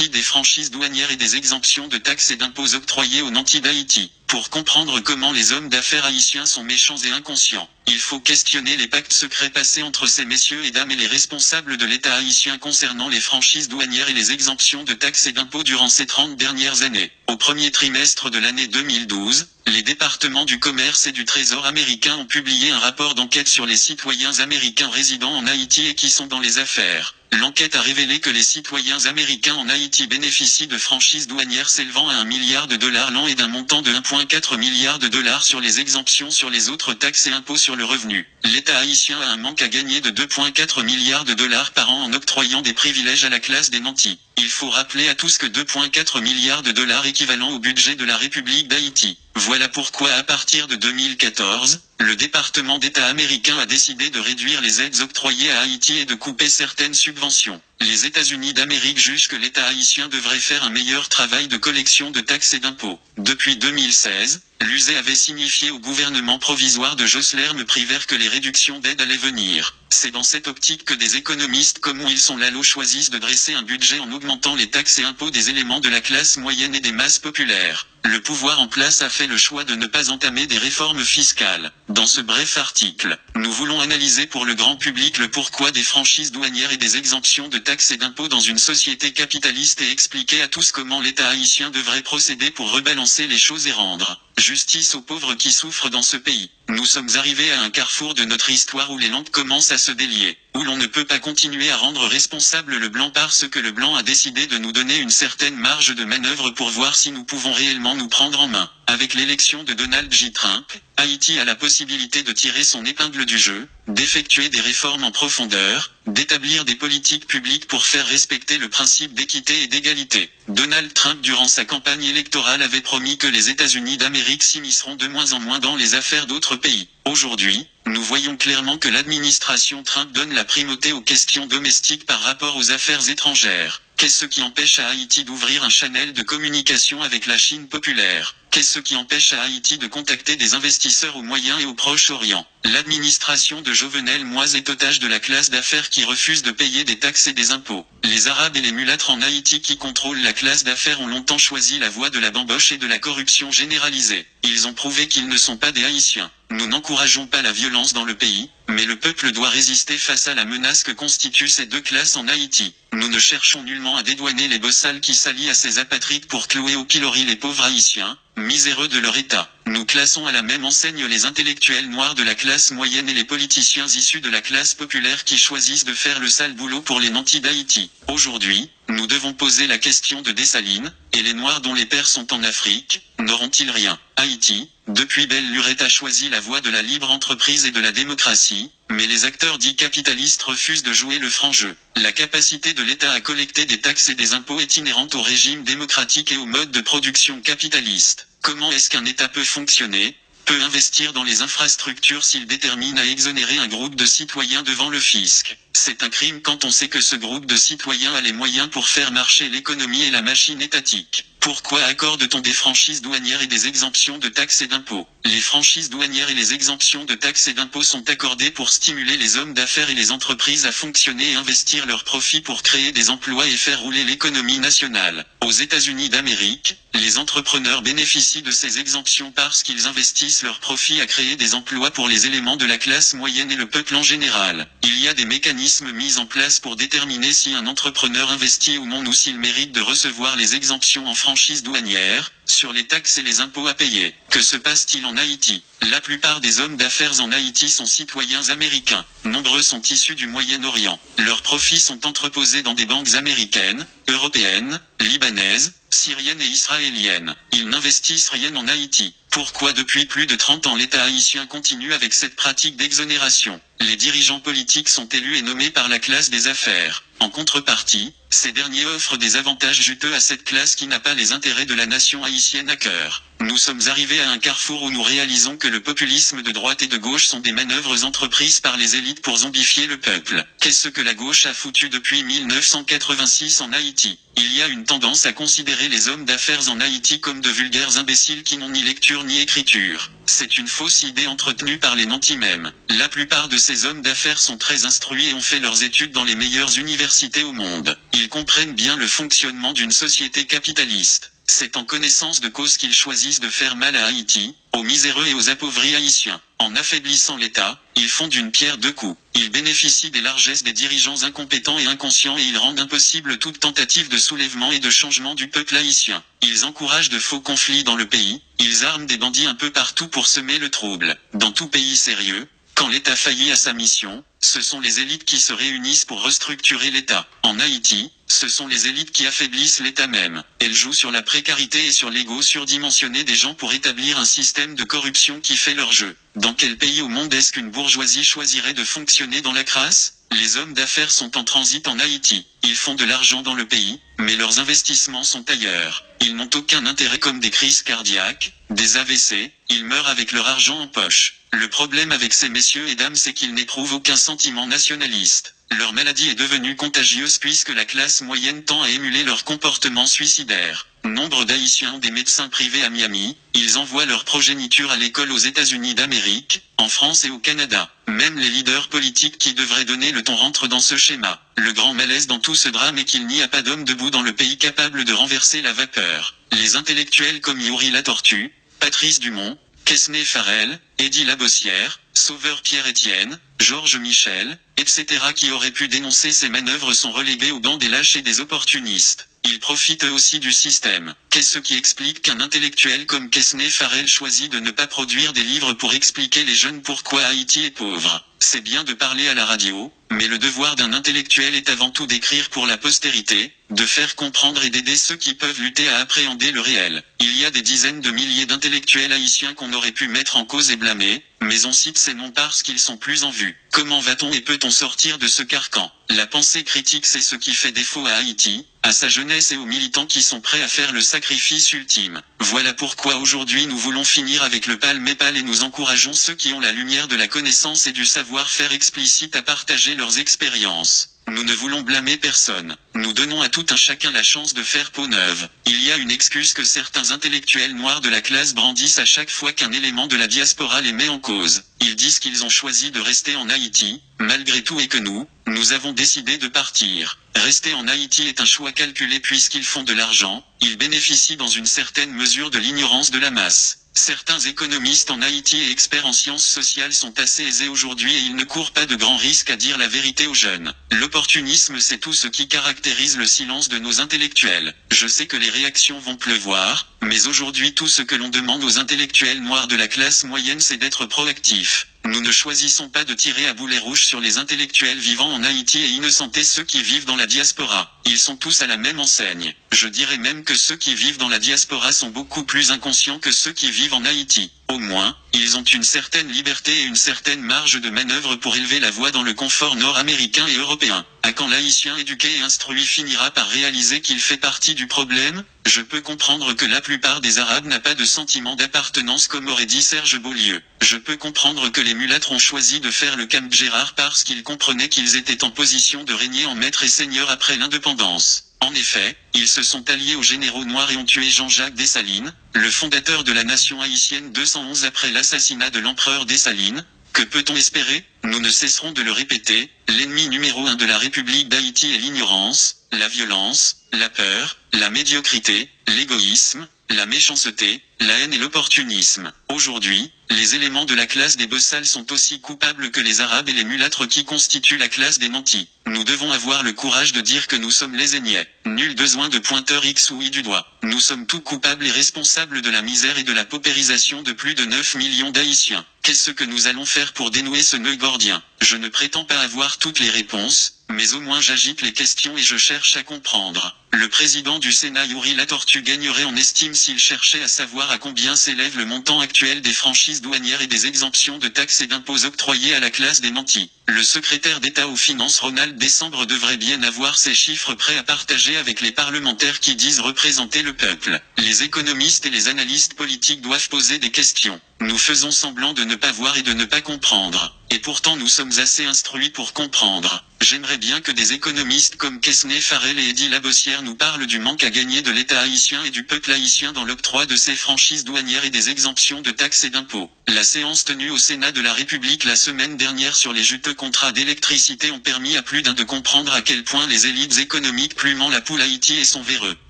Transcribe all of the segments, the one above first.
profit des franchises douanières et des exemptions de taxes et d'impôts octroyées aux nantis d'Haïti. Pour comprendre comment les hommes d'affaires haïtiens sont méchants et inconscients, il faut questionner les pactes secrets passés entre ces messieurs et dames et les responsables de l'État haïtien concernant les franchises douanières et les exemptions de taxes et d'impôts durant ces 30 dernières années. Au premier trimestre de l'année 2012, les départements du commerce et du Trésor américains ont publié un rapport d'enquête sur les citoyens américains résidant en Haïti et qui sont dans les affaires. L'enquête a révélé que les citoyens américains en Haïti bénéficient de franchises douanières s'élevant à $1 milliard l'an et d'un montant de $1,4 milliard sur les exemptions sur les autres taxes et impôts sur le revenu. L'État haïtien a un manque à gagner de $2,4 milliards par an en octroyant des privilèges à la classe des nantis. Il faut rappeler à tous que $2,4 milliards équivalent au budget de la République d'Haïti. Voilà pourquoi à partir de 2014, le département d'État américain a décidé de réduire les aides octroyées à Haïti et de couper certaines subventions. Les États-Unis d'Amérique jugent que l'État haïtien devrait faire un meilleur travail de collection de taxes et d'impôts. Depuis 2016, l'USE avait signifié au gouvernement provisoire de Jocelyn Prévert que les réductions d'aide allaient venir. C'est dans cette optique que des économistes comme Wilson Lalo choisissent de dresser un budget en augmentant les taxes et impôts des éléments de la classe moyenne et des masses populaires. Le pouvoir en place a fait le choix de ne pas entamer des réformes fiscales. Dans ce bref article, nous voulons analyser pour le grand public le pourquoi des franchises douanières et des exemptions de taxes et d'impôts dans une société capitaliste et expliquer à tous comment l'État haïtien devrait procéder pour rebalancer les choses et rendre justice aux pauvres qui souffrent dans ce pays. Nous sommes arrivés à un carrefour de notre histoire où les lampes commencent à se délier, où l'on ne peut pas continuer à rendre responsable le blanc parce que le blanc a décidé de nous donner une certaine marge de manœuvre pour voir si nous pouvons réellement nous prendre en main. Avec l'élection de Donald J. Trump, Haïti a la possibilité de tirer son épingle du jeu, d'effectuer des réformes en profondeur, d'établir des politiques publiques pour faire respecter le principe d'équité et d'égalité. Donald Trump durant sa campagne électorale avait promis que les États-Unis d'Amérique s'immisceront de moins en moins dans les affaires d'autres pays. Aujourd'hui, nous voyons clairement que l'administration Trump donne la primauté aux questions domestiques par rapport aux affaires étrangères. Qu'est-ce qui empêche à Haïti d'ouvrir un channel de communication avec la Chine populaire? Qu'est-ce qui empêche à Haïti de contacter des investisseurs au Moyen et au Proche-Orient? L'administration de Jovenel Moïse est otage de la classe d'affaires qui refuse de payer des taxes et des impôts. Les Arabes et les mulâtres en Haïti qui contrôlent la classe d'affaires ont longtemps choisi la voie de la bamboche et de la corruption généralisée. Ils ont prouvé qu'ils ne sont pas des Haïtiens. Nous n'encourageons pas la violence dans le pays, mais le peuple doit résister face à la menace que constituent ces deux classes en Haïti. Nous ne cherchons nullement à dédouaner les bossales qui s'allient à ces apatrides pour clouer au pilori les pauvres Haïtiens, miséreux de leur état. Nous classons à la même enseigne les intellectuels noirs de la classe moyenne et les politiciens issus de la classe populaire qui choisissent de faire le sale boulot pour les nantis d'Haïti. Aujourd'hui, nous devons poser la question de Dessalines, et les noirs dont les pères sont en Afrique, n'auront-ils rien? Haïti, depuis belle lurette a choisi la voie de la libre entreprise et de la démocratie, mais les acteurs dits capitalistes refusent de jouer le franc jeu. La capacité de l'État à collecter des taxes et des impôts est inhérente au régime démocratique et au mode de production capitaliste. Comment est-ce qu'un État peut fonctionner, peut investir dans les infrastructures s'il détermine à exonérer un groupe de citoyens devant le fisc? C'est un crime quand on sait que ce groupe de citoyens a les moyens pour faire marcher l'économie et la machine étatique. Pourquoi accorde-t-on des franchises douanières et des exemptions de taxes et d'impôts? Les franchises douanières et les exemptions de taxes et d'impôts sont accordées pour stimuler les hommes d'affaires et les entreprises à fonctionner et investir leurs profits pour créer des emplois et faire rouler l'économie nationale. Aux États-Unis d'Amérique, les entrepreneurs bénéficient de ces exemptions parce qu'ils investissent leurs profits à créer des emplois pour les éléments de la classe moyenne et le peuple en général. Il y a des mécanismes mis en place pour déterminer si un entrepreneur investit ou non ou s'il mérite de recevoir les exemptions en franchise douanière, sur les taxes et les impôts à payer. Que se passe-t-il en Haïti? La plupart des hommes d'affaires en Haïti sont citoyens américains. Nombreux sont issus du Moyen-Orient. Leurs profits sont entreposés dans des banques américaines, européennes, libanaises, syriennes et israéliennes. Ils n'investissent rien en Haïti. Pourquoi depuis plus de 30 ans l'État haïtien continue avec cette pratique d'exonération? Les dirigeants politiques sont élus et nommés par la classe des affaires. En contrepartie, ces derniers offrent des avantages juteux à cette classe qui n'a pas les intérêts de la nation haïtienne à cœur. Nous sommes arrivés à un carrefour où nous réalisons que le populisme de droite et de gauche sont des manœuvres entreprises par les élites pour zombifier le peuple. Qu'est-ce que la gauche a foutu depuis 1986 en Haïti? Il y a une tendance à considérer les hommes d'affaires en Haïti comme de vulgaires imbéciles qui n'ont ni lecture lecture ni écriture. C'est une fausse idée entretenue par les nantis mêmes. La plupart de ces hommes d'affaires sont très instruits et ont fait leurs études dans les meilleures universités au monde. Ils comprennent bien le fonctionnement d'une société capitaliste. C'est en connaissance de cause qu'ils choisissent de faire mal à Haïti, aux miséreux et aux appauvris haïtiens. En affaiblissant l'État, ils font d'une pierre deux coups. Ils bénéficient des largesses des dirigeants incompétents et inconscients et ils rendent impossible toute tentative de soulèvement et de changement du peuple haïtien. Ils encouragent de faux conflits dans le pays, ils arment des bandits un peu partout pour semer le trouble. Dans tout pays sérieux, quand l'État faillit à sa mission, ce sont les élites qui se réunissent pour restructurer l'État. En Haïti, ce sont les élites qui affaiblissent l'État même. Elles jouent sur la précarité et sur l'ego surdimensionné des gens pour établir un système de corruption qui fait leur jeu. Dans quel pays au monde est-ce qu'une bourgeoisie choisirait de fonctionner dans la crasse ? Les hommes d'affaires sont en transit en Haïti. Ils font de l'argent dans le pays, mais leurs investissements sont ailleurs. Ils n'ont aucun intérêt comme des crises cardiaques, des AVC, ils meurent avec leur argent en poche. Le problème avec ces messieurs et dames c'est qu'ils n'éprouvent aucun sentiment nationaliste. Leur maladie est devenue contagieuse puisque la classe moyenne tend à émuler leur comportement suicidaire. Nombre d'Haïtiens ont des médecins privés à Miami, ils envoient leur progéniture à l'école aux États-Unis d'Amérique, en France et au Canada. Même les leaders politiques qui devraient donner le ton rentrent dans ce schéma. Le grand malaise dans tout ce drame est qu'il n'y a pas d'homme debout dans le pays capable de renverser la vapeur. Les intellectuels comme Youri Latortue, Patrice Dumont, Quesnay Farrell, Eddie Labossière, Sauveur Pierre-Étienne, Georges Michel, etc. qui auraient pu dénoncer ces manœuvres sont relégués au banc des lâches et des opportunistes. Ils profitent eux aussi du système. Qu'est-ce qui explique qu'un intellectuel comme Quesnay Farrell choisit de ne pas produire des livres pour expliquer les jeunes pourquoi Haïti est pauvre ? C'est bien de parler à la radio, mais le devoir d'un intellectuel est avant tout d'écrire pour la postérité, de faire comprendre et d'aider ceux qui peuvent lutter à appréhender le réel. Il y a des dizaines de milliers d'intellectuels haïtiens qu'on aurait pu mettre en cause et blâmer, mais on cite ces noms parce qu'ils sont plus en vue. Comment va-t-on et peut-on sortir de ce carcan ? La pensée critique c'est ce qui fait défaut à Haïti, à sa jeunesse et aux militants qui sont prêts à faire le sacrifice ultime. Voilà pourquoi aujourd'hui nous voulons finir avec le palmépal et nous encourageons ceux qui ont la lumière de la connaissance et du savoir-faire explicite à partager leurs expériences. Nous ne voulons blâmer personne. Nous donnons à tout un chacun la chance de faire peau neuve. Il y a une excuse que certains intellectuels noirs de la classe brandissent à chaque fois qu'un élément de la diaspora les met en cause. Ils disent qu'ils ont choisi de rester en Haïti, malgré tout et que nous avons décidé de partir. Rester en Haïti est un choix calculé puisqu'ils font de l'argent, ils bénéficient dans une certaine mesure de l'ignorance de la masse. Certains économistes en Haïti et experts en sciences sociales sont assez aisés aujourd'hui et ils ne courent pas de grands risques à dire la vérité aux jeunes. L'opportunisme c'est tout ce qui caractérise le silence de nos intellectuels. Je sais que les réactions vont pleuvoir, mais aujourd'hui tout ce que l'on demande aux intellectuels noirs de la classe moyenne c'est d'être proactifs. Nous ne choisissons pas de tirer à boulet rouge sur les intellectuels vivant en Haïti et innocenter ceux qui vivent dans la diaspora. Ils sont tous à la même enseigne. Je dirais même que ceux qui vivent dans la diaspora sont beaucoup plus inconscients que ceux qui vivent en Haïti. Au moins, ils ont une certaine liberté et une certaine marge de manœuvre pour élever la voix dans le confort nord-américain et européen. À quand l'haïtien éduqué et instruit finira par réaliser qu'il fait partie du problème ? Je peux comprendre que la plupart des Arabes n'a pas de sentiment d'appartenance comme aurait dit Serge Beaulieu. Je peux comprendre que les mulâtres ont choisi de faire le Camp Gérard parce qu'ils comprenaient qu'ils étaient en position de régner en maître et seigneur après l'indépendance. En effet, ils se sont alliés aux généraux noirs et ont tué Jean-Jacques Dessalines, le fondateur de la nation haïtienne 211 après l'assassinat de l'empereur Dessalines. Que peut-on espérer ? Nous ne cesserons de le répéter, l'ennemi numéro 1 de la République d'Haïti est l'ignorance, la violence, la peur, la médiocrité, l'égoïsme, la méchanceté, la haine et l'opportunisme. Aujourd'hui, les éléments de la classe des bossals sont aussi coupables que les arabes et les mulâtres qui constituent la classe des nantis. Nous devons avoir le courage de dire que nous sommes les Aignais. Nul besoin de pointeur X ou Y du doigt. Nous sommes tous coupables et responsables de la misère et de la paupérisation de plus de 9 millions d'Haïtiens. Qu'est-ce que nous allons faire pour dénouer ce nœud gordien ? Je ne prétends pas avoir toutes les réponses, mais au moins j'agite les questions et je cherche à comprendre. Le président du Sénat Youri Latortue gagnerait en estime s'il cherchait à savoir à combien s'élève le montant actuel des franchises douanières et des exemptions de taxes et d'impôts octroyés à la classe des nantis. Le secrétaire d'État aux Finances Ronald Décembre devrait bien avoir ces chiffres prêts à partager avec les parlementaires qui disent représenter le peuple. Les économistes et les analystes politiques doivent poser des questions. Nous faisons semblant de ne pas voir et de ne pas comprendre. Et pourtant nous sommes assez instruits pour comprendre. J'aimerais bien que des économistes comme Quesnay Farrell et Eddy Labossière nous parlent du manque à gagner de l'État haïtien et du peuple haïtien dans l'octroi de ses franchises douanières et des exemptions de taxes et d'impôts. La séance tenue au Sénat de la République la semaine dernière sur les juteux contrats d'électricité ont permis à plus d'un de comprendre à quel point les élites économiques plumant la poule Haïti et son véreux.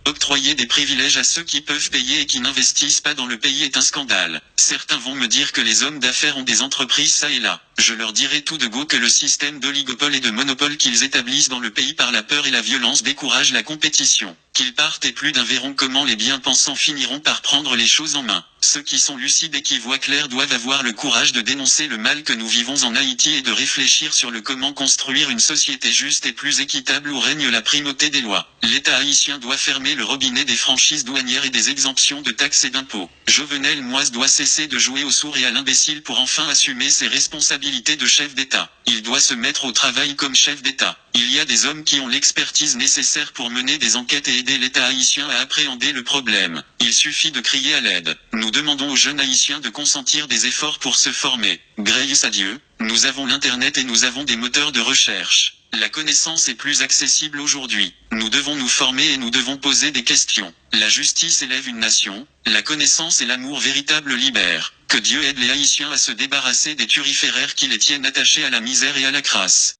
Octroyer des privilèges à ceux qui peuvent payer et qui n'investissent pas dans le pays est un scandale. Certains vont me dire que les hommes d'affaires ont des entreprises ça et là. Je leur dirai tout de go que le système d'oligopole et de monopole qu'ils établissent dans le pays par la peur et la violence décourage la compétition. Qu'ils partent et plus d'un verront comment les bien-pensants finiront par prendre les choses en main. Ceux qui sont lucides et qui voient clair doivent avoir le courage de dénoncer le mal que nous vivons en Haïti et de réfléchir sur le comment construire une société juste et plus équitable où règne la primauté des lois. L'État haïtien doit fermer le robinet des franchises douanières et des exemptions de taxes et d'impôts. Jovenel Moïse doit cesser de jouer au sourd et à l'imbécile pour enfin assumer ses responsabilités de chef d'État. Il doit se mettre au travail comme chef d'État. Il y a des hommes qui ont l'expertise nécessaire pour mener des enquêtes et aider l'État haïtien à appréhender le problème. Il suffit de crier à l'aide. Nous demandons aux jeunes haïtiens de consentir des efforts pour se former. Grâce à Dieu, nous avons l'Internet et nous avons des moteurs de recherche. La connaissance est plus accessible aujourd'hui. Nous devons nous former et nous devons poser des questions. La justice élève une nation, la connaissance et l'amour véritable libèrent. Que Dieu aide les Haïtiens à se débarrasser des turiféraires qui les tiennent attachés à la misère et à la crasse.